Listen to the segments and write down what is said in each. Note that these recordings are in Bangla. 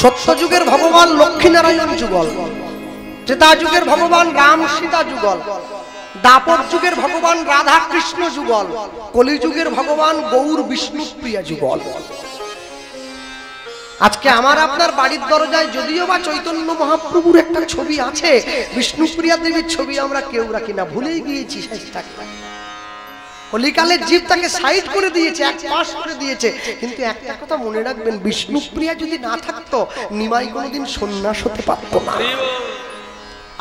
সত্য যুগের ভগবান লক্ষ্মীনারায়ণ যুগল, ত্রেতা যুগের ভগবান রাম সীতা যুগল, দাপর যুগের ভগবান রাধা কৃষ্ণ যুগল, কলি যুগের ভগবান গৌর বিষ্ণুপ্রিয়া যুগল। আজকে আমার আপনার বাড়ির দরজায় যদিও বা চৈতন্য মহাপ্রভুর একটা ছবি আছে, বিষ্ণুপ্রিয়া দেবীর ছবি আমরা কেউ রাখি না, ভুলেই গিয়েছি। কলিকালের জীব তাকে সাইড করে দিয়েছে, এক পাশ করে দিয়েছে। কিন্তু একটা কথা মনে রাখবেন, বিষ্ণুপ্রিয়া যদি না থাকতো নিমাই কোনোদিন সন্ন্যাস হতে পারতো না।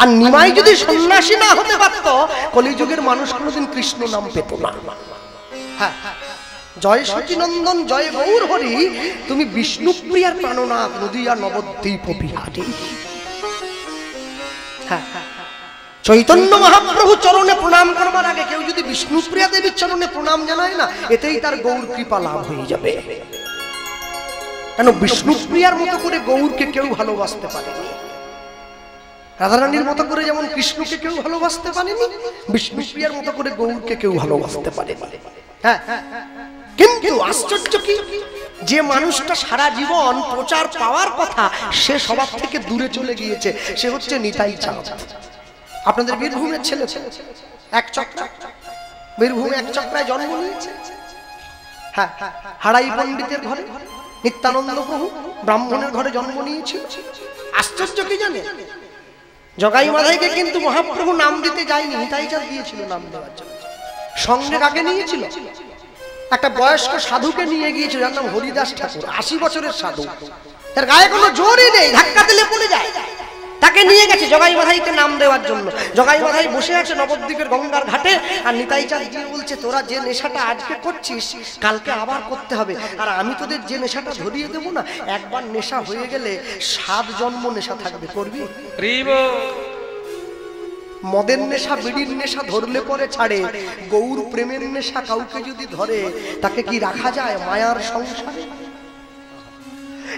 আর নিমাই যদি সন্ন্যাসী না হতে পারত, কলিযুগের মানুষ কোনোদিন কৃষ্ণ নাম পেত না। হ্যাঁ, জয় সচিনন্দন জয় গৌর হরি, তুমি বিষ্ণুপ্রিয়ার প্রাণনাথ নদিয়া নবদ্বীপ বিহারী। হ্যাঁ, চৈতন্য মহাপ্রভু চরণে প্রণাম করবার আগে কেউ যদি বিষ্ণুপ্রিয়া দেবীর চরণে প্রণাম জানায় না, এতেই তার গৌর কৃপা লাভ হয়ে যাবে। কেন বিষ্ণুপ্রিয়ার মতো করে গৌরকে কেউ ভালোবাসতে পারেনি। রাধারানীর মতো করে যেমন কৃষ্ণকে কেউ ভালোবাসতে পারেনি, বিষ্ণুপ্রিয়ার মতো করে গৌরকে কেউ ভালোবাসতে পারেনি। হ্যাঁ, কিন্তু আশ্চর্য কি, যে মানুষটা সারা জীবন প্রচার পাওয়ার কথা সে সবার থেকে দূরে চলে গিয়েছে, সে হচ্ছে নিতাই চাঁদ। আপনাদের বীরভূমের ছেলে, এক চক্রা, বীরভূমে এক চক্রায় জন্ম নিয়েছে। হ্যাঁ, হারাই পণ্ডিতের ঘরে, নিত্যানন্দ প্রভু ব্রাহ্মণের ঘরে জন্ম নিয়েছিল। আশ্চর্য কি জানে, জগাই মাধাইকে কিন্তু মহাপ্রভু নাম দিতে যায়নি, নিতাই চাঁদ দিয়েছিল নাম দেওয়ার জন্য। সঙ্গে কাকে নিয়েছিল? একটা বয়স্ক সাধুকে নিয়ে গিয়েছিল, যার নাম হরিদাস ঠাকুর, 80 বছরের সাধু। তার গায়ে কোনো জোরই নেই, ধাক্কা দিলে পড়ে যায়। তাকে নিয়ে গেছে জগাই মাধাইকে নাম দেওয়ার জন্য। জগাই মাধাই বসে আছে নবদ্বীপের গঙ্গার ঘাটে, আর নিতাই চাঁদ গিয়ে বলছে, তোরা যে নেশাটা আজকে করছিস কালকে আবার করতে হবে, আর আমি তোদের যে নেশাটা ধরিয়ে দেবো না, একবার নেশা হয়ে গেলে 7 জন্ম নেশা থাকবে, করবি? মদের নেশা বিড়ির নেশা ধরলে পরে ছাড়ে, গৌর প্রেমের নেশা কাউকে যদি ধরে তাকে কি রাখা যায় মায়ার সংসারে?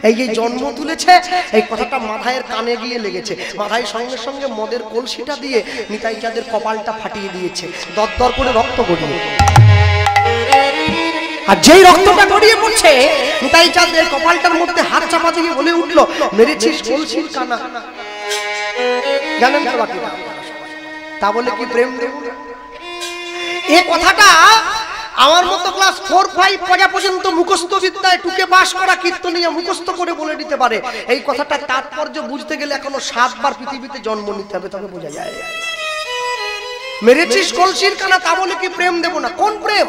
এই যে জন্ম তুলেছে, এই কথাটা মাথায়ের কানে গিয়ে লেগেছে। মাথায় সঙ্গে সঙ্গে মদের কলসিটা দিয়ে নিতাই চাঁদের কপালটা ফাটিয়ে দিয়েছে, দরদর করে রক্ত গড়িয়ে। আর যেই রক্তটা গড়িয়ে পড়ছে, নিতাই চাঁদের কপালটার মধ্যে হাত চাপা দিয়ে বলে উঠলো, মেরেছিস কলসির কানা। জানেন তো বাকিটা? তা বলে কি প্রেম দেব? এই কথাটা আমার মতো ক্লাস 4-5 পর্যন্ত মুখস্থ বিদ্যায় টুকে পাস করা কীর্তনীয় মুখস্থ করে বলে দিতে পারে। এই কথাটা তাৎপর্য বুঝতে গেলে এখনো 7 বার পৃথিবীতে জন্ম নিতে হবে, তবে বোঝা যায়। মেরেছিস কলসির কানা, তা বলে কি প্রেম দেব না? কোন প্রেম?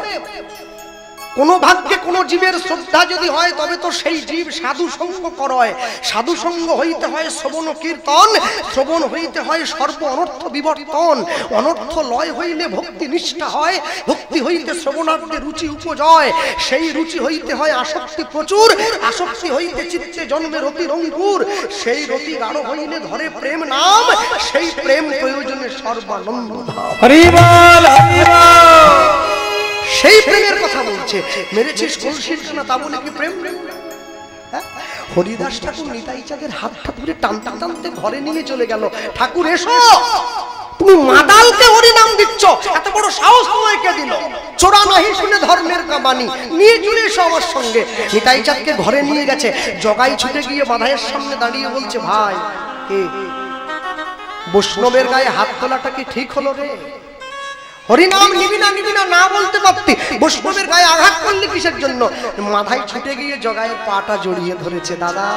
কোন ভাগ্যে কোন জীবের শ্রদ্ধা যদি হয়, তবে তো সেই জীব সাধু সঙ্গ করয়। সাধু সঙ্গ হইতে হয় শ্রবণ কীর্তন, শ্রবণ হইতে হয় সর্ব অনর্থ বিবর্তন, অনর্থ লয় হইলে ভক্তি নিষ্ঠা হয়, ভক্তি হইতে শ্রবণার্থে রুচি উপজয়, সেই রুচি হইতে হয় আসক্তি প্রচুর, আসক্তি হইতে চিত্তে জন্মে রতির অঙ্কুর, সেই রতি গাঢ় হইলে ধরে প্রেম নাম, সেই প্রেম প্রয়োজনে সর্বানন্দ ধাম। হরি বল হরি বল। সেই প্রেমের কথা বলছে, মেরেছিস কলসির কানা, তা বলে কি প্রেম? হরিদাস ঠাকুর নিতাই চাঁদের হাতটা ধরে টানতে টানতে ঘরে নিয়ে চলে গেল। ঠাকুর এসো, তুমি মাতালকে হরি নাম দিচ্ছ, এত বড় সাহস তোমায় কে দিল? চোরা নাহি শুনে ধর্মের বাণী, নিয়ে চলে এসো আমার সঙ্গে। নিতাই চাঁদকে ঘরে নিয়ে গেছে। জগাই ছুটে গিয়ে মাধাইয়ের সামনে দাঁড়িয়ে বলছে, ভাই বৈষ্ণবের গায়ে হাত তোলাটা কি ঠিক হলো রে? হরিনাম নিবি না নিবি না না বলতে পারতি, বৈষ্ণবের গায়ে আঘাত করলি কিসের জন্য? মাথায় ছুটে গিয়ে জগায়ের পাটা জড়িয়ে ধরেছে। দাদা,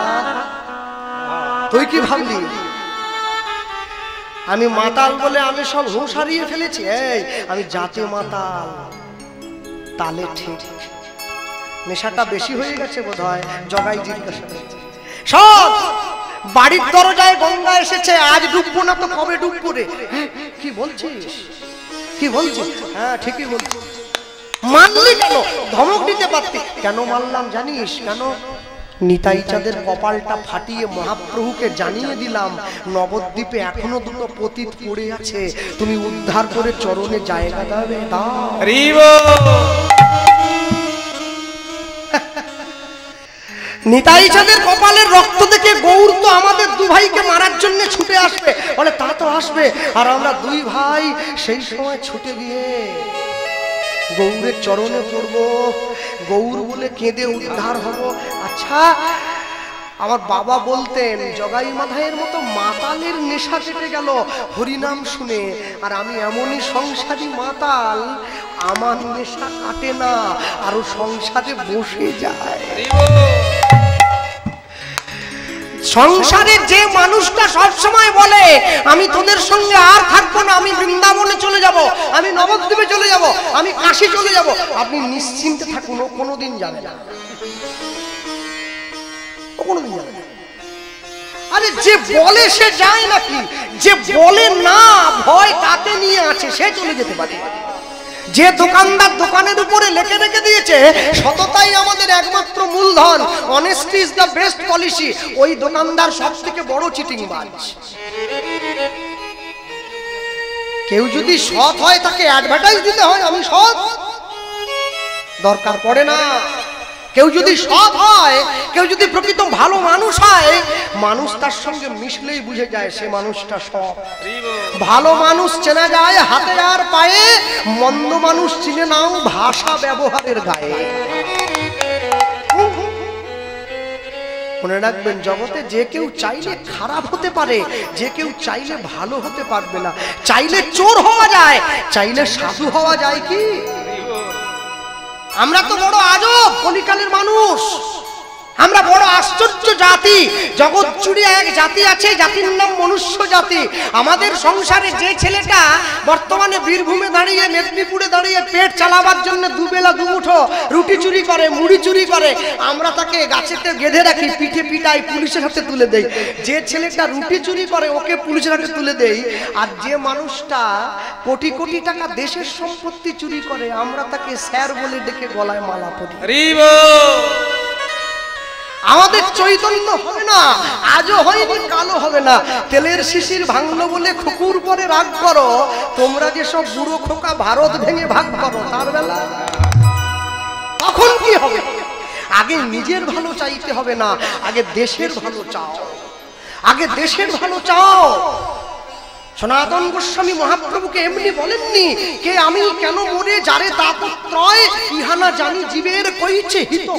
তুই কি ভাবলি আমি মাতাল বলে আমি সব হুঁশ হারিয়ে ফেলেছি? এই আমি জাতে মাতাল, তালে ঠিক নেশাটা বেশি হয়ে গেছে বোধ হয়। জগাই জিজ্ঞাসা করেছে, সব বাড়ির দরজায় গঙ্গা এসেছে, আজ ডুববো না তো কবে ডুববো রে? কি বলছিস? কি বলছিস? হ্যাঁ ঠিকই বলছি। মানলি কেন? ধমক দিতে পারতি। কেন মানলাম জানিস? কেন? নিতাই চাঁদের কপালটা ফাটিয়ে মহাপ্রভুকে জানিয়ে দিলাম, নবদ্বীপে এখনো 2টো পতিত পড়ে আছে, তুমি উদ্ধার করে চরণে জায়গা দেবে। নিতাই চাঁদের কপালের রক্ত দেখে গৌর তো আমাদের 2 ভাইকে মারার জন্য ছুটে আসবে, বলে তা তো আসবে। আর আমরা 2 ভাই সেই সময় ছুটে গিয়ে গৌরের চরণে পড়ব, গৌর বলে কেঁদে উদ্ধার হব। আচ্ছা, আমার বাবা বলতেন জগাই মাথায়ের মতো মাতালের নেশা কেটে গেল হরিনাম শুনে, আর আমি এমনই সংসারী মাতাল, আমার নেশা কাটে না, আরো সংসারে বসে যায়। সংসারে যে মানুষটা সব সময় বলে আমি তোদের সঙ্গে আর থাকবো না, আমি বৃন্দাবনে চলে যাব, আমি নবদ্বীপে চলে যাব, আমি কাশী চলে যাব, আপনি নিশ্চিন্তে থাকুন, ও কোনোদিন যাবে না, ও কোনোদিন যাবে না। আরে যে বলে সে যায় নাকি? যে বলে না, ভয় কাকে নিয়ে আছে, সে চলে যেতে পারে। যে দোকানদার দোকানের উপরে লিখে রেখে দিয়েছে সততাই আমাদের একমাত্র মূলধন, honesty is the best policy, ওই দোকানদার সবথেকে বড় চিটিংবাজ। কেউ যদি সৎ হয় তাকে অ্যাডভার্টাইজ দিতে হয় আমি সৎ, দরকার পড়ে না। কেউ যদি সৎ হয়, কেউ যদি প্রকৃত ভালো মানুষ হয়, মানুষ তার সঙ্গে মিশলেই বুঝে যায় সে মানুষটা সৎ। ভালো মানুষ চেনা যায় হাতে আর পায়ে, মন্দ মানুষ চিনে নাও ভাষা ব্যবহারের গায়ে। মনে রাখবেন, জগতে যে কেউ চাইলে খারাপ হতে পারে, যে কেউ চাইলে ভালো হতে পারবে না। চাইলে চোর হওয়া যায়, চাইলে সাধু হওয়া যায় কি? আমরা তো বড় আজব কলিকালের মানুষ, আমরা বড় আশ্চর্য জাতি। জগৎ জুড়ে এক জাতি আছে, জাতির নাম মনুষ্য জাতি। আমাদের সংসারে যে ছেলেটা বর্তমানে বীরভূমে দাঁড়িয়ে, মেদিনীপুরে দাঁড়িয়ে পেট চালাবার জন্য দুবেলা দুমুঠো রুটি চুরি করে, মুড়ি চুরি করে, আমরা তাকে গাছেতে গেঁধে রাখি, পিঠে পিটাই, পুলিশের হাতে তুলে দেই। যে ছেলেটা রুটি চুরি করে ওকে পুলিশের হাতে তুলে দেই, আর যে মানুষটা কোটি কোটি টাকা দেশের সম্পত্তি চুরি করে আমরা তাকে স্যার বলে ডেকে গলায় মালা পরি। আমাদের চৈতন্য হবে না, আজও হয়নি, কালো হবে না। তেলের শিশির ভাঙলো বলে খুকুর পরে রাগ করো, তোমরা যেসব বুড়ো খোকা ভারত ভেঙে ভাগ করো, তার বেলা তখন কি হবে? আগে নিজের ভালো চাইতে হবে না, আগে দেশের ভালো চাও, আগে দেশের ভালো চাও। সনাতন গোস্বামী মহাপ্রভুকে এমনি বলেননি কে আমি কেন মরে যারে তাপত্রয়, ইহানা জানি জীবের কইছে হিত।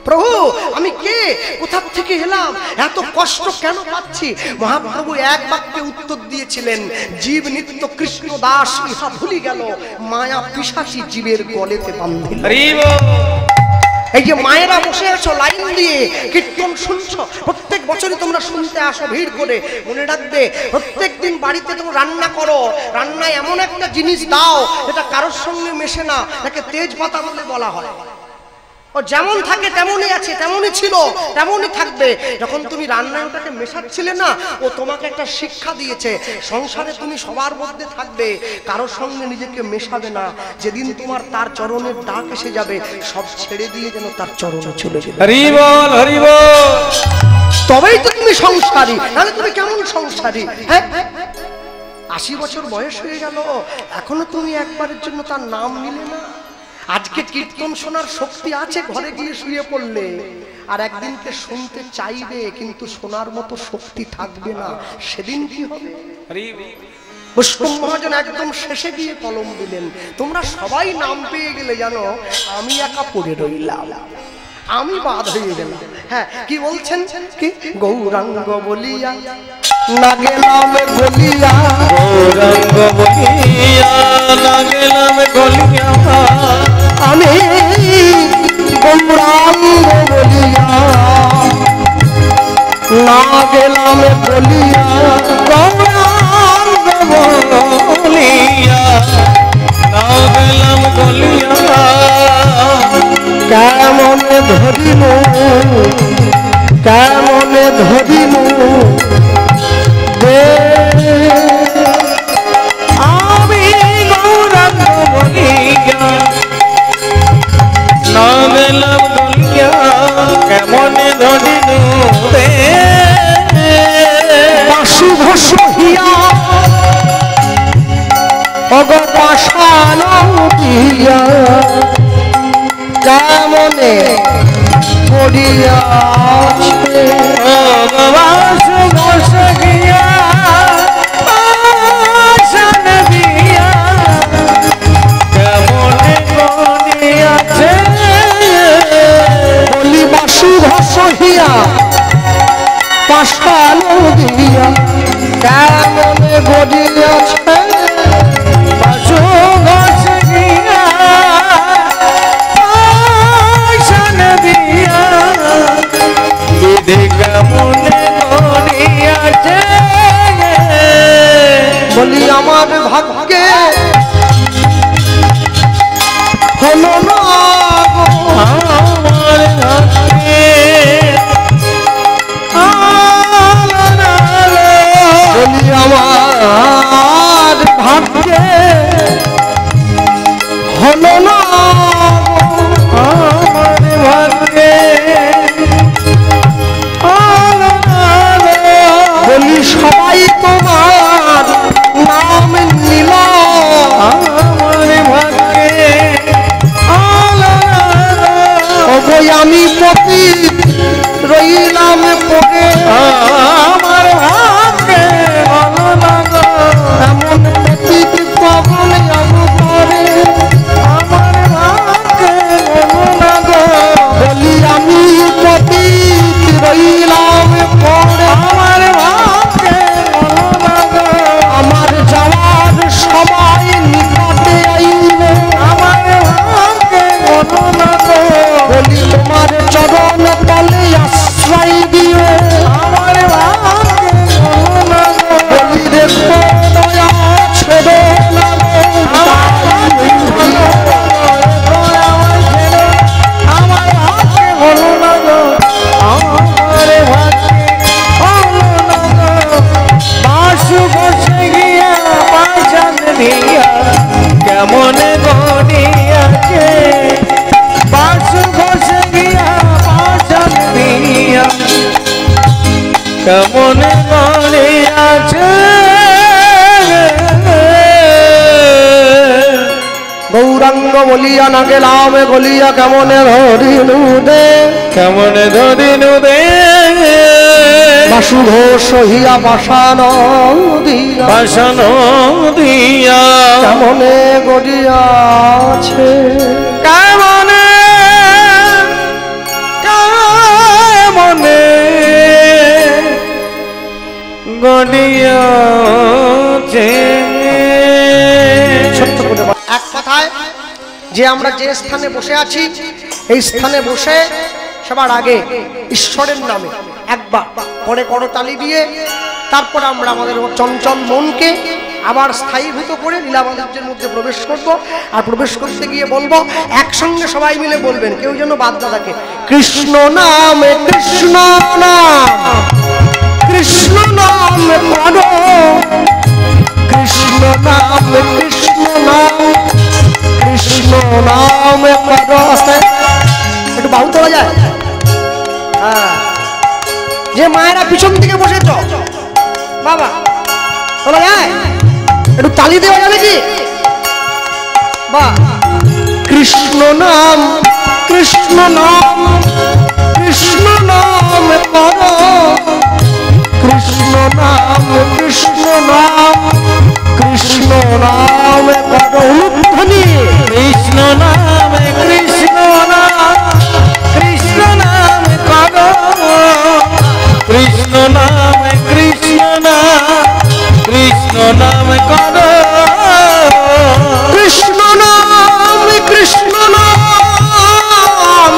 প্রভু আমি কে, কোথা থেকে এলাম, এত কষ্ট কেন পাচ্ছি? মহাপ্রভু এক বাক্যে উত্তর দিয়েছিলেন, জীব নিত্য কৃষ্ণ দাস ইহা ভুলি গেল, মায়া পিশাচী জীবের গলেতে বাঁধিল। এই যে মায়েরা বসে আছো লাইন দিয়ে কীর্তন শুনছো, প্রত্যেক বছরই তোমরা শুনতে আসো ভিড় করে, মনে রাখবে প্রত্যেক দিন বাড়িতে তোমরা রান্না করো, রান্নায় এমন একটা জিনিস দাও এটা কারোর সঙ্গে মেশে না, তাকে তেজপাতা বলে বলা হয়। ও যেমন থাকে তেমনই আছে, তেমনই ছিল, তেমনই থাকবে। যখন তুমি রান্নায় ওটাকে মেশাচ্ছিলে না, ও তোমাকে একটা শিক্ষা দিয়েছে, সংসারে তুমি সবার মধ্যে থাকবে, কারোর সঙ্গে নিজেকে মেশাবে না। যেদিন তোমার তার চরণের ডাক এসে যাবে, সব ছেড়ে দিয়ে যেন তার চরণে চলে যাবে। হরি বল, হরি বল। তবেই তো তুমি সংসারী, নাহলে তুমি কেমন সংসারী? হ্যাঁ, 80 বছর বয়স হয়ে গেল, এখনো তুমি একবারের জন্য তার নাম নিলে না। আজকে কীর্তন শোনার শক্তি আছে ঘরে গিয়ে শুয়ে পড়লে, আর একদিনকে শুনতে চাইবে কিন্তু শোনার মতো শক্তি থাকবে না, সেদিন কি হবে? পুষ্পম মহাজন একদম শেষে গিয়ে কলম দিলেন, তোমরা সবাই নাম পেয়ে গেলে জানো, আমি একা পড়ে রইলাম, আমি বাদ হয়ে গেলাম। হ্যাঁ, কি বলছেন? কি গৌরাঙ্গ বলিয়া না গেলাম গলিয়া, গৌরাঙ্গ বলিয়া না গেলাম গলিয়া, আমি গৌরাঙ্গ বলিয়া না গেলাম গলিয়া, গৌরাঙ্গ বলিয়া না গেলাম গলিয়া, কেমনে ধরিনু, কেমনে ধরিনু আমি গৌরাঙ্গ বলিয়া না গেলাম গলিয়া, কেমনে ধরিনু শুভ সহিয়া অগপাশান দিয়া, কেমনে পড়িয়াছে শুভ সহিয়া পাশান দিয়া, কেমনে পড়িয়াছে বলিবা শুভ সহিয়া সহিয়া পাষাণ দিয়া কেমন গড়িয়াছে বাসু ঘষ গিয়া পাষাণ দিয়া বিধি কেমন গড়িয়াছে। বলি আমার ভাগ্যে হলো না আমার ভাগ্যে বলি আমার ভাগ্যে হলো না আমার ভাগ্যে বলি সবাই তোমার নাম নিল আমার ভাগ্যে ওই আমি পতিত রইলাম পড়ে আমার ভাগ্যে হলো না গো। এমন পতিত পাগল করে আমার ভাগ্যে হলো না গো। বলি আমি পতিত রইলাম পড়ে আমার ভাগ্যে হলো না গো। আমার যাওয়ার সবাই নিকটে আইলে আমার ভাগ্যে হলো না গো। বলি তোমার চরণ তলে আশ্রয় দিও আমার ভাগ্যে হলো না গো। বলি দেখো দয়া ছেড়ে না গো। আমার ভাগ্যে হলো না গো। আমার ভাগ্যে হলো না গো। বাসু বসে গিয়া পাষাণ দিয়া কেমন গড়িয়াছে। বাসু বসে গিয়া পাষাণ দিয়া কেমন গড়িয়াছে। গৌরাঙ্গ বলিয়া না গেলাম গলিয়া কেমন ধরিনু দে কেমন ধরিনু দে বাসু ঘোষ হইয়া পাষাণ দিয়া পাষাণ দিয়া কেমনে গড়িয়াছে কেমনে কেমনে গড়িয়াছে। ছোট্ট করে এক কথায় যে আমরা যে স্থানে বসে আছি এই স্থানে বসে সবার আগে ঈশ্বরের নামে একবার পরে করতালি দিয়ে তারপর আমরা আমাদের চঞ্চল মনকে আবার স্থায়ীভূত করে লীলামাধুর্যের মধ্যে প্রবেশ করব। আর প্রবেশ করতে গিয়ে বলবো একসঙ্গে সবাই মিলে বলবেন, কেউ যেন বাদ না থাকে। কৃষ্ণ নামে কৃষ্ণ নাম কৃষ্ণ নাম করো কৃষ্ণ নাম কৃষ্ণ নাম কৃষ্ণ নাম করো। একটু বাহু তোলা যায়? হ্যাঁ, যে মায়েরা পিছন দিকে বসেছ বাবা তোলা যায়? একটু তালি দেওয়া যাবে কি? বা কৃষ্ণ নাম কৃষ্ণ নাম কৃষ্ণ নাম করো কৃষ্ণ নাম কৃষ্ণ নাম কৃষ্ণ নাম করো। উলুধ্বনি কৃষ্ণ নাম কৃষ্ণ নাম কৃষ্ণ নাম করো। কৃষ্ণ নাম কৃষ্ণ নাম কৃষ্ণ নাম করো। কৃষ্ণ নাম কৃষ্ণ নাম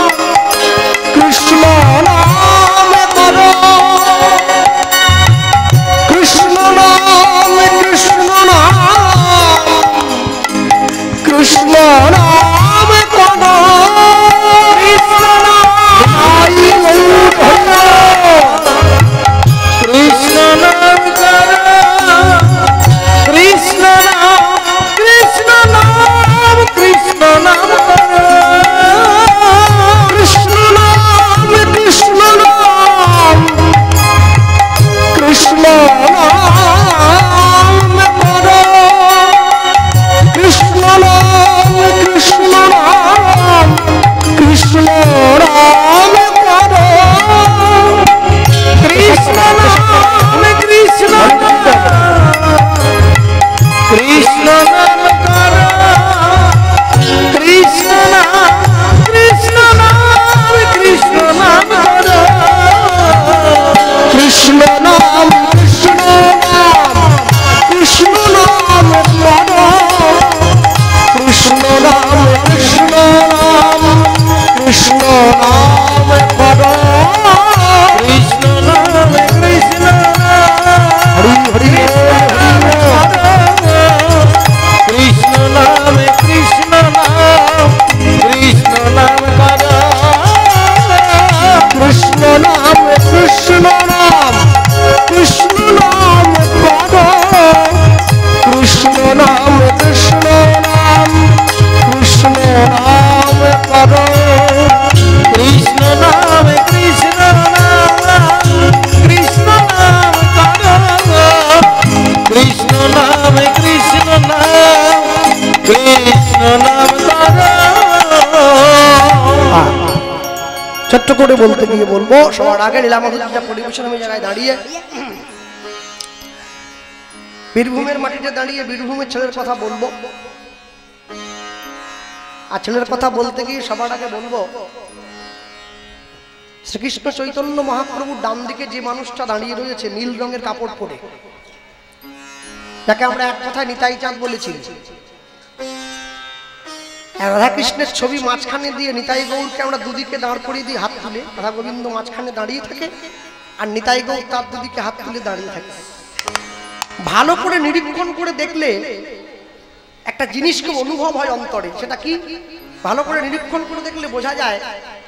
ছোট্ট করে বলতে গিয়ে বলবো, সবার আগে লীলামাধুর্য পরিবেশন আমি জায়গায় দাঁড়িয়ে বীরভূমের মাটিতে দাঁড়িয়ে বীরভূমের ছেলের কথা বলবো। আর ছেলের কথা বলতে গিয়ে সবার আগে বলবো, শ্রীকৃষ্ণ চৈতন্য মহাপ্রভুর ডান দিকে যে মানুষটা দাঁড়িয়ে রয়েছে নীল রঙের কাপড় পরে, যাকে আমরা এক কথায় নিতাই চাঁদ বলেছি, রাধাকৃষ্ণের ছবি মাঝখানে দিয়ে নিতাই গৌরকে আমরা দুদিকে দাঁড় করিয়ে দিই হাত তুলে, রাধা গোবিন্দ মাঝখানে দাঁড়িয়ে থাকে আর নিতাই গৌর তার দুদিকে হাত তুলে দাঁড়িয়ে থাকে। ভালো করে নিরীক্ষণ করে দেখলে একটা জিনিসকে অনুভব হয় অন্তরে, সেটা কি? ভালো করে নিরীক্ষণ করে দেখলে বোঝা যায়,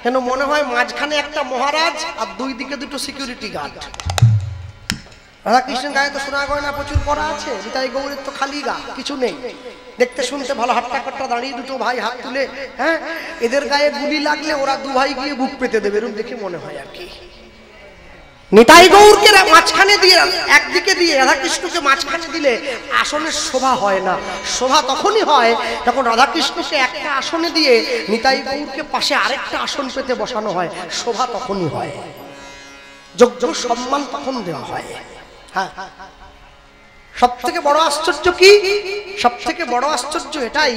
কেন মনে হয় মাঝখানে একটা মহারাজ আর দুই দিকে দুটো সিকিউরিটি গার্ড। রাধাকৃষ্ণের গায়ে তো সোনা গয়না প্রচুর পরা আছে, নিতাই গৌরের তো খালি গা, কিছু নেই, দেখতে শুনতে ভালো, হাট্টা কাট্টা দাঁড়িয়ে দুটো ভাই হাত তুলে, হ্যাঁ, এদের গায়ে গুলি লাগলে ওরা দু ভাই গিয়ে বুক পেতে দেবে, এরকম দেখে মনে হয় আর কি। নিতাই গৌরকে মাঝখানে দিয়ে, একদিকে দিয়ে রাধাকৃষ্ণকে মাঝখানে দিলে আসনের শোভা হয় না। শোভা তখনই হয় যখন রাধাকৃষ্ণকে একটা আসনে দিয়ে নিতাই গৌরকে পাশে আরেকটা আসন পেতে বসানো হয়, শোভা তখনই হয়, যোগ্য সম্মান তখন দেওয়া হয়। হ্যাঁ, সব থেকে বড় আশ্চর্য কি? সব থেকে বড় আশ্চর্য এটাই,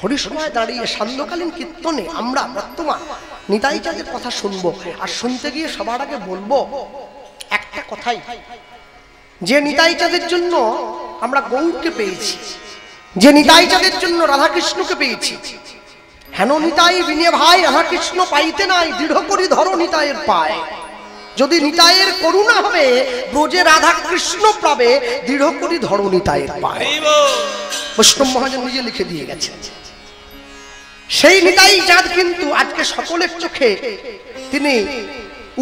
হরিসভায় দাঁড়িয়ে সান্ধ্যকালীন কীর্তনে আমরা বর্তমান নিতাই চাঁদের কথা শুনবো, আর শুনতে গিয়ে সবার আগে বলবো একটা কথাই, যে নিতাই চাঁদের জন্য আমরা গৌরকে পেয়েছি, যে নিতাই চাঁদের জন্য রাধাকৃষ্ণকে পেয়েছি, হেন নিতাই বিনে ভাই রাধাকৃষ্ণ পাইতে নাই, দৃঢ় করি ধরো নিতাইয়ের পায়। যদি নিতাইয়ের করুণা হবে ব্রজে রাধা কৃষ্ণ পাবে, দৃঢ় করি ধরো নিতাইয়ের পায়। বৈষ্ণব মহাজন নিজে লিখে দিয়ে গেছে। সেই নিতাই চাঁদ কিন্তু আজকে সকলের চোখে তিনি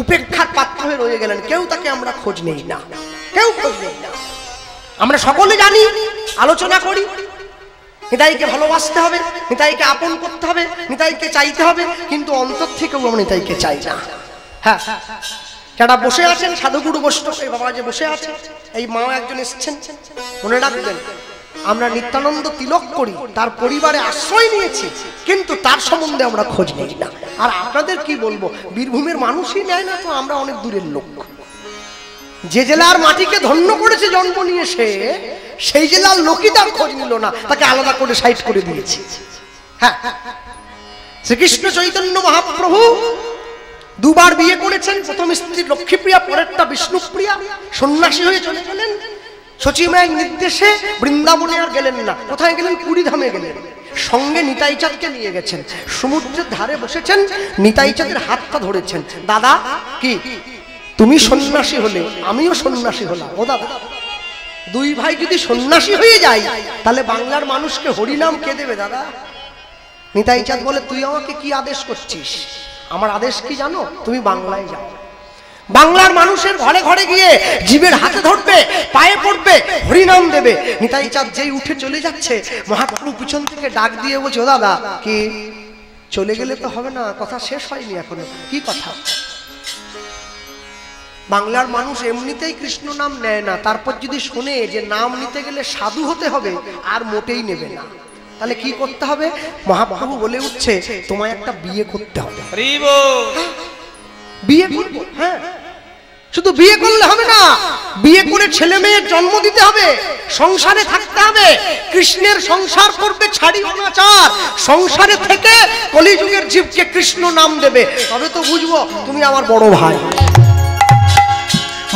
উপেক্ষার পাত্র হয়ে রয়ে গেলেন, কেউ তাকে আমরা খোঁজ নেই না, কেউ খোঁজ নেই না। আমরা সকলে জানি, আলোচনা করি, নিতাইকে ভালোবাসতে হবে, নিতাইকে আপন করতে হবে, নিতাইকে চাইতে হবে, কিন্তু অন্তর থেকেও আমরা নিতাইকে চাই না। হ্যাঁ, যারা বসে আছেন সাধুগুরু বৈষ্ণব, এই বাবা যে বসে আছে, এই মা একজন এসেছেন, মনে রাখবেন আমরা নিত্যানন্দ তিলক করি, তার পরিবারে আশ্রয় নিয়েছি, কিন্তু তার সম্বন্ধে আমরা খোঁজ নেই না। আর আপনাদের কি বলবো, বীরভূমের মানুষই নেয় না, তো আমরা অনেক দূরের লোক। যে জেলার মাটিকে ধন্য করেছে জন্ম নিয়ে সে, সেই জেলার লোকই তার খোঁজ নিল না, তাকে আলাদা করে সাইড করে দিয়েছে। হ্যাঁ, শ্রীকৃষ্ণ চৈতন্য মহাপ্রভু দুবার বিয়ে করেছেন, প্রথম স্ত্রী লক্ষ্মীপ্রিয়া, পরেরটা বিষ্ণুপ্রিয়া, সন্ন্যাসী হয়ে চলে গেলেন। সচিমায়ের নির্দেশে বৃন্দাবনে আর গেলেন না, কোথায় গেলেন? পুরীধামে গেলেন। সঙ্গে নিতাই চাঁদকে নিয়ে গেছেন, সমুদ্রের ধারে বসেছেন, নিতাই চাঁদের হাতটা ধরেছেন। দাদা কি তুমি সন্ন্যাসী হলে আমিও সন্ন্যাসী হলাম। ও দাদা, দুই ভাই যদি সন্ন্যাসী হয়ে যায় তাহলে বাংলার মানুষকে হরিনাম কে দেবে দাদা? নিতাই চাঁদ বলে, তুই আমাকে কি আদেশ করছিস? আমার আদেশ কি জানো? তুমি বাংলায় যাও, বাংলার মানুষের ঘরে ঘরে গিয়ে জীবের হাতে ধরবে, পায়ে পড়বে, হরিনাম দেবে। নিতাই চাঁদ যেই উঠে চলে যাচ্ছে, মহাপ্রভু পিছন থেকে ডাক দিয়ে বলছে, ও দাদা কি চলে গেলে তো হবে না, কথা শেষ হয়নি এখনো। কি কথা? বাংলার মানুষ এমনিতেই কৃষ্ণ নাম নেয় না, তারপর যদি শোনে যে নাম নিতে গেলে সাধু হতে হবে, আর মোটেই নেবে না। তাহলে কি করতে হবে? মহাপ্রভু বলে উঠছে, তোমায় একটা বিয়ে করতে হবে। বিয়ে করবো? হ্যাঁ, শুধু বিয়ে করলে হবে না, বিয়ে করে ছেলে মেয়ের জন্ম দিতে হবে, সংসারে থাকতে হবে, কৃষ্ণের সংসার করবে, ছাড়ি অনাচার, সংসারে থেকে কলিযুগের জীবকে কৃষ্ণ নাম দেবে, তবে তো বুঝবো তুমি আমার বড় ভাই।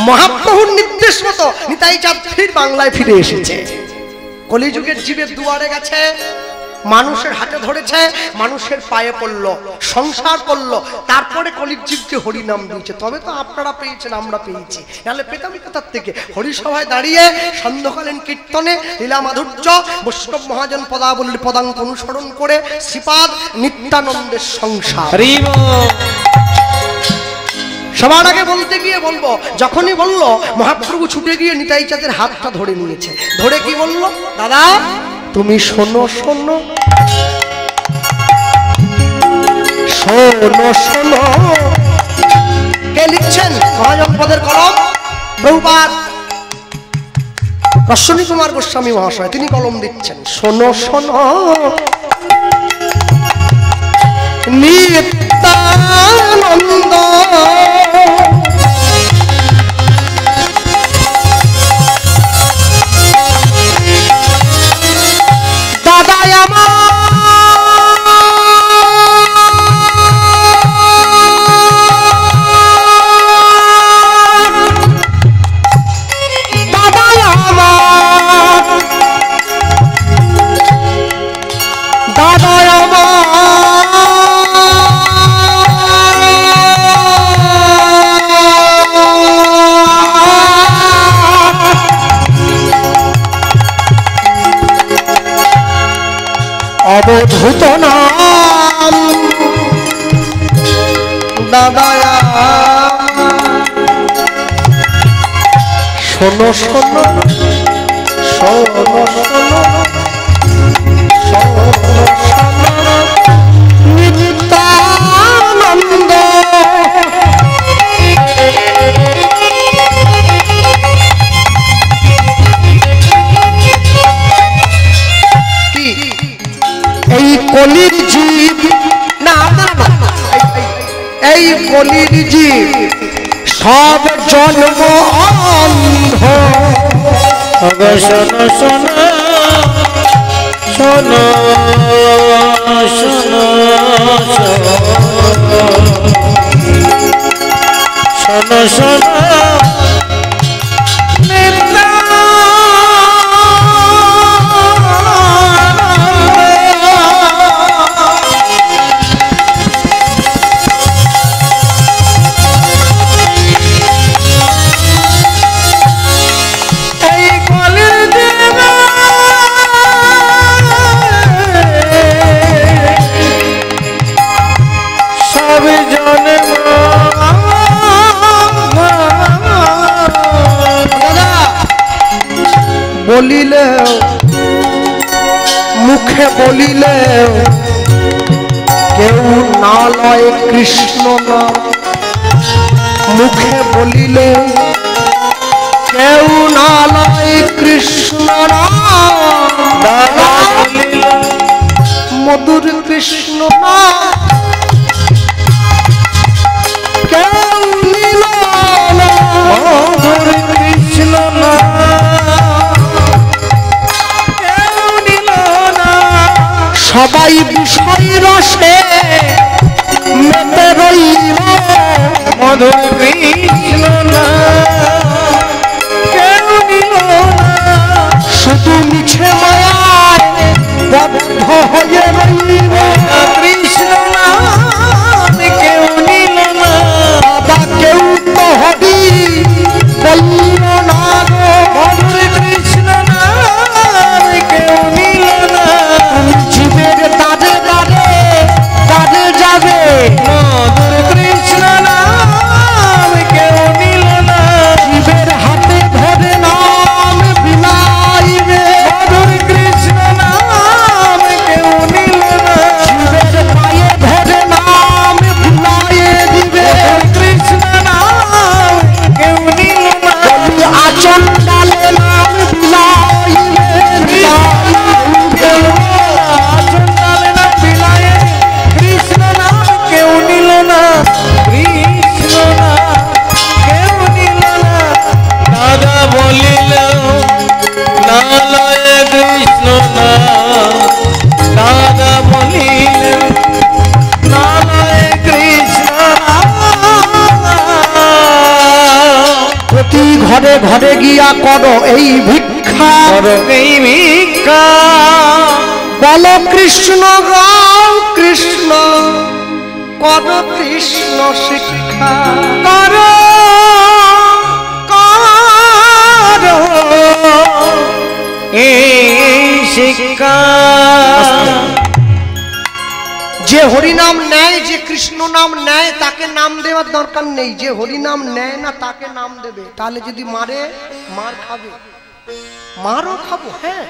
মহাপ্রভুর নির্দেশ মতো নিতাই চাঁদ ফির বাংলায় ফিরে এসেছে, কলিযুগের জীবের দুয়ারে গেছে, মানুষের হাতে ধরেছে, মানুষের পায়ে পড়ল, সংসার করলো, তারপরে কলির জীবকে হরিনাম দিয়েছে। তবে তো আপনারা পেয়েছেন, আমরা পেয়েছি, নাহলে পেতাম কোথার থেকে? হরিসভায় দাঁড়িয়ে সান্ধ্যকালীন কীর্তনে লীলা মাধুর্য বৈষ্ণব মহাজন পদাবলীর পদাঙ্ক অনুসরণ করে শ্রীপাদ নিত্যানন্দের সংসার। সবার আগে বলতে গিয়ে বলবো, যখনই বললো মহাপ্রভু ছুটে গিয়ে নিতাই চাঁদের হাতটা ধরে নিয়েছে, ধরে কি বললো? দাদা তুমি শোনো, শোনো শোনো শোনো। কে লিখছেন? মহাজনপদের কলম প্রভুপাদ অশ্বনী কুমার গোস্বামী মহাশয়, তিনি কলম দিচ্ছেন। শোনো শোনো নিত্যা নিত্যানন্দ দাদাই আমার অবধূত নাম দাদায়া শোনো শোনো শোনো শোনো শোনো শোনো নিত্যানন্দ এই কলির জীব না এই কলির জীব সব জন্ম অন্ধ শোনো শোনো শোনো শোনো শোনো শোনো বলিলে মুখে বলিলে কেউ না লয় কৃষ্ণ নাম মুখে বলিলে কেউ না লয় কৃষ্ণ নাম মধুর কৃষ্ণ নাম কেউ নিল না মধুর কৃষ্ণ সবাই বিষয় রসে মেতে রইল মধুর কৃষ্ণ কেউ নিল শুধু মিছে মায়ায় বদ্ধ হয়ে রইল কৃষ্ণ কেউ নিল না বাবা কেউ তো হবি বলল না গো মধুর কৃষ্ণ কেউ নিল না জীবের দাঁড়ে দাঁড়ে দাঁড়ে যাবে মধুর কৃষ্ণ কেউ নিল না জীবের হাতে ধরে নাম বিলাইবে মধুর কৃষ্ণ কেউ নিল না জীবের পায়ে ধরে নাম বিলাইয়ে দিবে কৃষ্ণ কেউ নিল না আচল ডালে নাম বিলাইবে কৃষ্ণ কেউ নিল না কৃষ্ণ কেউ নিল না দাদা বলিল না লয় কৃষ্ণ না দাদা বলিল না লয় কৃষ্ণ প্রতি ঘরে ঘরে গিয়া করো এই ভিক্ষা এই ভিক্ষা বলো কৃষ্ণ গাও কৃষ্ণ কর কৃষ্ণ শিক্ষা করো করো এই শিক্ষা যে হরিনাম নেয় যে কৃষ্ণ নাম নেয় তাকে নাম দেওয়ার দরকার নেই যে হরিনাম নেয় না তাকে নাম দেবে তাহলে যদি মারে মার খাবে মারও খাবো হ্যাঁ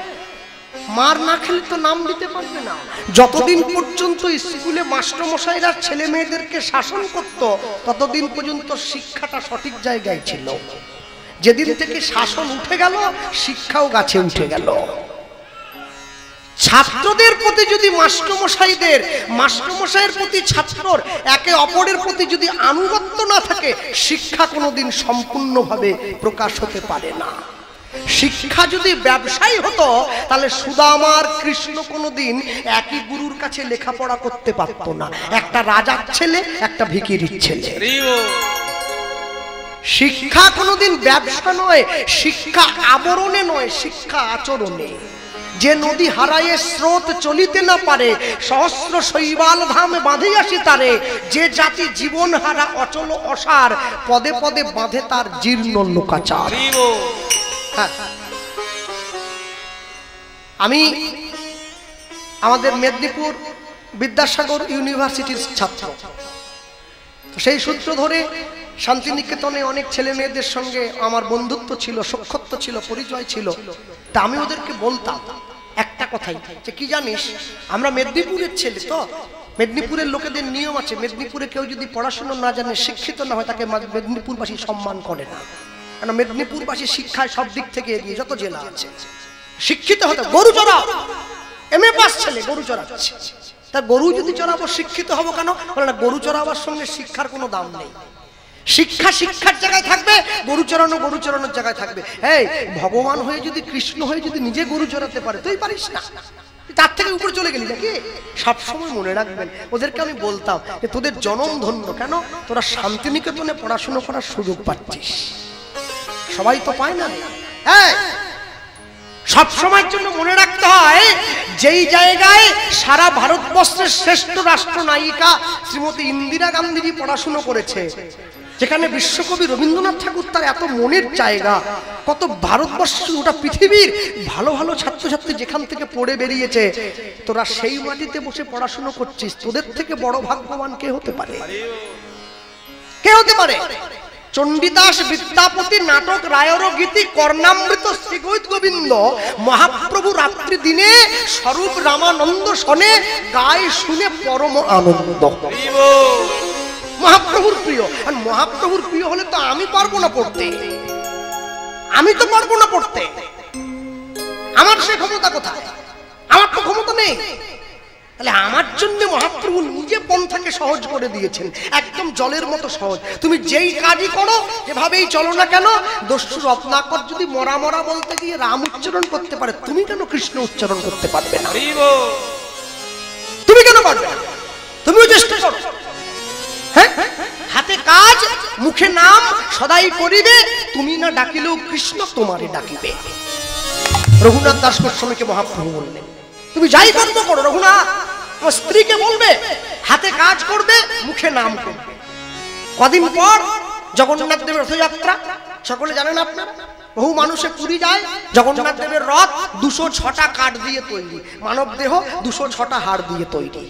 মার না খেলে তো নাম দিতে পারবে না যতদিন পর্যন্ত স্কুলে মাস্টারমশাইরা ছেলে মেয়েদেরকে শাসন করত ততদিন পর্যন্ত শিক্ষাটা সঠিক জায়গায় ছিল যেদিন থেকে শাসন উঠে গেল শিক্ষাও গাছে উঠে গেল ছাত্রদের প্রতি যদি মাস্টারমশাইয়ের প্রতি ছাত্রর একে অপরের প্রতি যদি আনুগত্য না থাকে, শিক্ষা কোনোদিন সম্পূর্ণভাবে প্রকাশ হতে পারে না। শিক্ষা যদি ব্যবসায়ী হতো, তাহলে সুদামা আর কৃষ্ণ কোনোদিন একই গুরুর কাছে লেখাপড়া করতে পারত না। একটা রাজার ছেলে, একটা ভিখিরির ছেলে। শিক্ষা কোনোদিন ব্যবসা নয়, শিক্ষা আবরণে নয়, শিক্ষা আচরণে। যে নদী হারায়ে স্রোত চলিতে না পারে, সহস্র শৈবাল ধাম বাঁধিয়াছি তারে। যে জাতি জীবন হারা অচল অসার, পদে পদে বাঁধে তার জীর্ণ লোকাচার। আমি আমাদের মেদিনীপুর বিদ্যাসাগর ইউনিভার্সিটির ছাত্র, সেই সূত্র ধরে শান্তিনিকেতনে অনেক ছেলে মেয়েদের সঙ্গে আমার বন্ধুত্ব ছিল, সখ্যত্ব ছিল, পরিচয় ছিল। তা আমি ওদেরকে বলতাম একটা কথাই, যে কি জানিস, আমরা মেদিনীপুরের ছেলে, তো মেদিনীপুরের লোকেদের নিয়ম আছে, মেদিনীপুরে কেউ যদি পড়াশোনা না জানে, শিক্ষিত না হয়, তাকে মেদিনীপুরবাসী সম্মান করে না। কারণ মেদিনীপুরবাসী শিক্ষায় সব দিক থেকে এগিয়ে, যত জেলা আছে। শিক্ষিত হতে গরু চড়াও, এমএ পাস ছেলে গরু চড়াচ্ছে, তা গরু যদি চড়াবো শিক্ষিত হবো কেন? বলে না, গরু চড়াবার সঙ্গে শিক্ষার কোনো দাম নেই। শিক্ষা শিক্ষার জায়গায় থাকবে, গরু চড়ানোর জায়গায় থাকবে। এই ভগবান হয়ে যদি, কৃষ্ণ হয়ে যদি নিজে গরু চড়াতে পারে, তুই পারিস না, তার থেকে উপরে চলে গেলি নাকি? সবসময় মনে রাখবেন, ওদেরকে আমি বলতাম যে তোদের জনম ধন্য। কেন? তোরা শান্তিনিকেতনে পড়াশোনা করার সুযোগ পাচ্ছিস, সবাই তো পায় না। হ্যাঁ, সব সময়ের জন্য মনে রাখতে হয়, যেই জায়গায় সারা ভারতবর্ষের শ্রেষ্ঠ রাষ্ট্রনায়িকা শ্রীমতী ইন্দিরা গান্ধীজি পড়াশুনো করেছে, যেখানে বিশ্বকবি রবীন্দ্রনাথ ঠাকুর তার এত মনের জায়গা, কত ভারতবর্ষ, ওটা পৃথিবীর ভালো ভালো ছাত্রছাত্রী যেখান থেকে পড়ে বেরিয়েছে, তোরা সেই মাটিতে বসে পড়াশুনো করছিস। তোদের থেকে বড় ভাগ্যবান কে হতে পারে? কে হতে পারে? চণ্ডীদাস বিদ্যাপতি নাটক রায়র গীতি কর্ণামৃত শ্রীগৈত গোবিন্দ মহাপ্রভু রাত্রি দিনে স্বরূপ রামানন্দ শোনে, গায়ে শুনে পরম আনন্দ। মহাপ্রভুর প্রিয়, আর মহাপ্রভুর প্রিয় হলে তো আমি পারবো না পড়তে, আমি তো পারবো না পড়তে। আমার সে ক্ষমতা কোথায়? আমার তো ক্ষমতা নেই। তাহলে আমার জন্য মহাপ্রভু নিজে পন্থাকে সহজ করে দিয়েছেন, একদম জলের মতো সহজ। তুমি যেই কাজই করো, যেভাবেই চলো না কেন, দস্যু রত্নাকর যদি মরা মরা বলতে গিয়ে রাম উচ্চারণ করতে পারে, তুমি কেন কৃষ্ণ উচ্চারণ করতে পারবে না? তুমি কেন পারবে? তুমিও চেষ্টা করো। হ্যাঁ, হাতে কাজ, মুখে নাম সদাই করিবে, তুমি না ডাকিলেও কৃষ্ণ তোমারে ডাকিবে। রঘুনাথ দাস গোস্বামীকে মহাপ্রভু বললেন, তুমি যাই কর্ম করো রঘুনাথ, তোমার স্ত্রীকে বলবে, হাতে কাজ করবে, মুখে নাম করবে। কদিন পর জগন্নাথ দেবের রথযাত্রা, সকলে জানেন আপনারা, বহু মানুষে পুরী যায়। জগন্নাথ দেবের রথ 206টা কাঠ দিয়ে তৈরি, মানব দেহ 206টা হাড় দিয়ে তৈরি।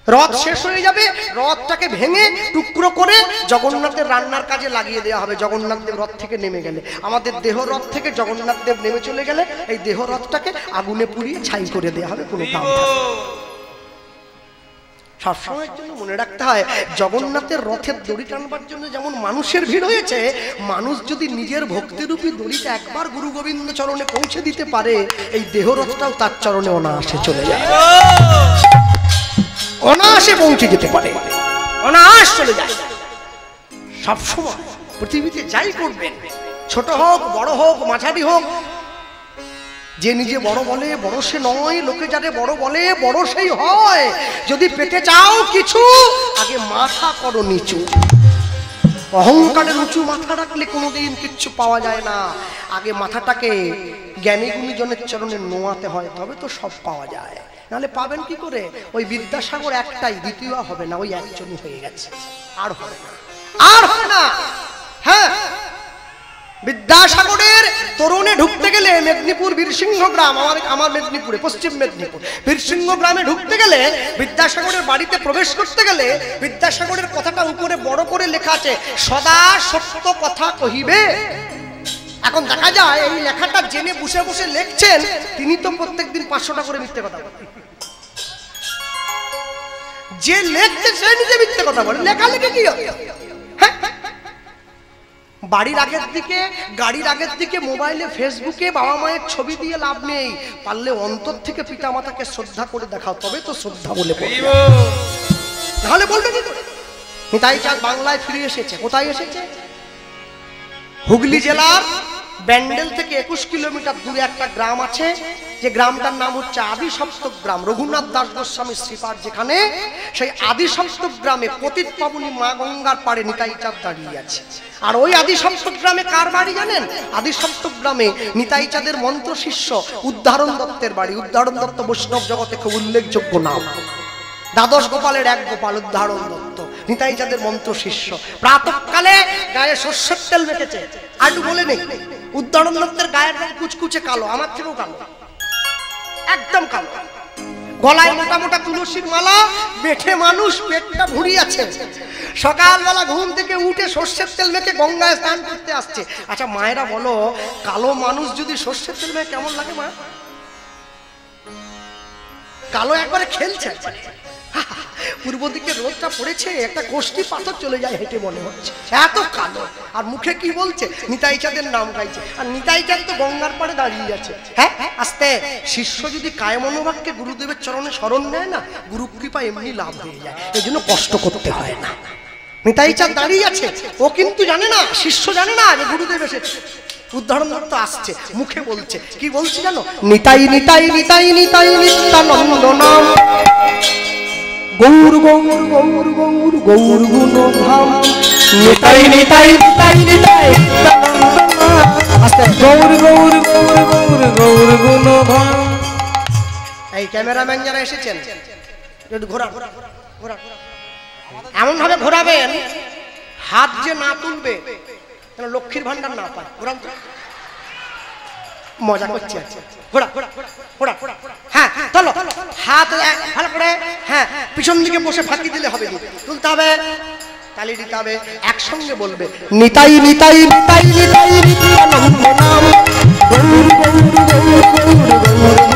রথ শেষ হয়ে যাবে, রথটাকে ভেঙে টুকরো করে জগন্নাথের রান্নার কাজে লাগিয়ে দেওয়া হবে। জগন্নাথ দেব রথ থেকে নেমে গেলে, আমাদের দেহ রথ থেকে জগন্নাথ দেব নেমে চলে গেলে, এই দেহ রথটাকে আগুনে পুড়িয়ে ছাই করে দেওয়া হবে, কোনো দাম থাকবে না। সবসময়ের জন্য মনে রাখতে হয়, জগন্নাথের রথের দড়ি টানবার জন্য যেমন মানুষের ভিড় হয়েছে, মানুষ যদি নিজের ভক্তিরূপী দড়িটা একবার গুরু গোবিন্দ চরণে পৌঁছে দিতে পারে, এই দেহ রথটাও তার চরণে অনায়াসে চলে যায়, অনায়াসে পৌঁছে যেতে পারে, অনায়াস চলে যায়। সবসময় পৃথিবীতে যাই করবেন, ছোট হোক বড় হোক মাঝারি হোক, যে নিজে বড় বলে বড় সে নয়, লোকে যারে বড় বলে বড় সেই হয়। যদি পেতে চাও কিছু, আগে মাথা করো নিচু। অহংকারের উঁচু মাথা রাখলে কোনোদিন কিচ্ছু পাওয়া যায় না। আগে মাথাটাকে জ্ঞানী গুণীজনের চরণে নোয়াতে হয়, তবে তো সব পাওয়া যায়। নাহলে পাবেন কি করে? ওই বিদ্যাসাগর একটাই, দ্বিতীয় হবে না, ওই একজনই হয়ে গেছে, আর হবে না, আর হবে না। হ্যাঁ, বিদ্যাসাগরের তরুণে ঢুকতে গেলে মেদিনীপুর বীরসিংহ গ্রাম, আমার মেদিনীপুরে পশ্চিম মেদিনীপুর বীরসিংহ গ্রামে ঢুকতে গেলে, বিদ্যাসাগরের বাড়িতে প্রবেশ করতে গেলে, বিদ্যাসাগরের কথাটা উপরে বড় করে লেখা আছে, সদা সত্য কথা কহিবে। এখন দেখা যায় এই লেখাটা জেনে বসে বসে লিখছেন, তিনি তো প্রত্যেকদিন 500টা করে মিথ্যে কথা বলেন। যে লেখছে সে নিজে মিথ্যে কথা বলে, লেখালেখি কি? বাড়ির আগের দিকে, গাড়ির আগের দিকে, মোবাইলে, ফেসবুকে বাবা মায়ের ছবি দিয়ে লাভ নেই। পারলে অন্তর থেকে পিতা মাতাকে শ্রদ্ধা করে দেখাও, তবে তো শ্রদ্ধা বলে বলবে। তাহলে বলবে কি করে? নিতাই চাঁদ বাংলায় ফিরে এসেছে। কোথায় এসেছে? হুগলি জেলার ব্যান্ডেল থেকে 21 কিলোমিটার দূরে একটা গ্রাম আছে, যে গ্রামটার নাম হচ্ছে আদিসপ্তক গ্রাম। রঘুনাথ দাস গোস্বামী শ্রীপাদ যেখানে, সেই আদিসপ্তক গ্রামে পতিত পাবনী মা গঙ্গার পাড়ে নিতাই চাঁদ দাঁড়িয়ে আছে। আর ওই আদিসপ্তক গ্রামে কার বাড়ি জানেন? আদিসপ্তক গ্রামে নিতাই চাঁদের মন্ত্র শিষ্য উদ্ধারণ দত্তের বাড়ি। উদ্ধারণ দত্ত বৈষ্ণব জগতে খুব উল্লেখযোগ্য নাম। দ্বাদশ গোপালের এক গোপাল উদ্ধারণ দত্ত, নিতাই চাঁদের মন্ত্র শিষ্য। প্রাতঃকালে গায়ে সর্ষের তেল মেখেছে। আর একটু বলে নেই, উদ্ধারণ দত্তের গায়ের রং কুচকুচে কালো, আমার থেকেও কালো, একদম কালো। গলায় মোটা মোটা তুলসীর মালা, বেঠে মানুষ, পেটটা ভুঁড়ি আছে। সকালবেলা ঘুম থেকে উঠে সর্ষের তেল মেখে গঙ্গায় স্নান করতে আসছে। আচ্ছা মায়েরা বলো, কালো মানুষ যদি সর্ষের তেল মেখে কেমন লাগে মা? কালো একবারে খেলছে। পূর্ব দিকে রোদটা পড়েছে, একটা কোষ্ঠী পাথর চলে যায় হেঁটে মনে হচ্ছে, এত কালো। আর মুখে কি বলছে? নিতাই চাঁদের নাম গাইছে। আর নিতাই চাঁদ তো গঙ্গার পাড়ে দাঁড়িয়ে আছে। হ্যাঁ, আস্তে শিষ্য যদি কায়মনোবাক্যে গুরুদেবের চরণে শরণ নেয় না, গুরু কৃপা এমনি লাভ হয়ে যায়, এই জন্য কষ্ট করতে হয় না। নিতাই চাঁদ দাঁড়িয়ে আছে, ও কিন্তু জানে না, শিষ্য জানে না যে গুরুদেব এসেছে। উদ্ধারণ দত্ত আসছে, মুখে বলছে, কি বলছে জানো? নিতাই নিতাই নিতাই নিতাই নিত্যানন্দ নাম, গৌর গৌর গৌর গৌর গৌর গুণধাম, নিতাই নিতাই নিতাই নিতাই গৌর গৌর গৌর গৌর গৌর গুণধাম। এই ক্যামেরাম্যান যারা এসেছেন, একটু ঘোরা ঘোরা ঘোরা, এমন ভাবে ঘোরাবেন হাত যে না তুলবে যেন লক্ষ্মীর ভান্ডার না পায়। ঘোরান তো, মজা করছে। ঘোরা ঘোরা ঘোরা, হ্যাঁ চলো, হাত ভালো করে, হ্যাঁ পিছন দিকে বসে ফাঁকি দিলে হবে, তুলতে হবে, তালি দিতে হবে, একসঙ্গে বলবে নিতাই নিতাই নিতাই নিতাই নিতাই নাম, গৌর গৌর গৌর গৌর গৌর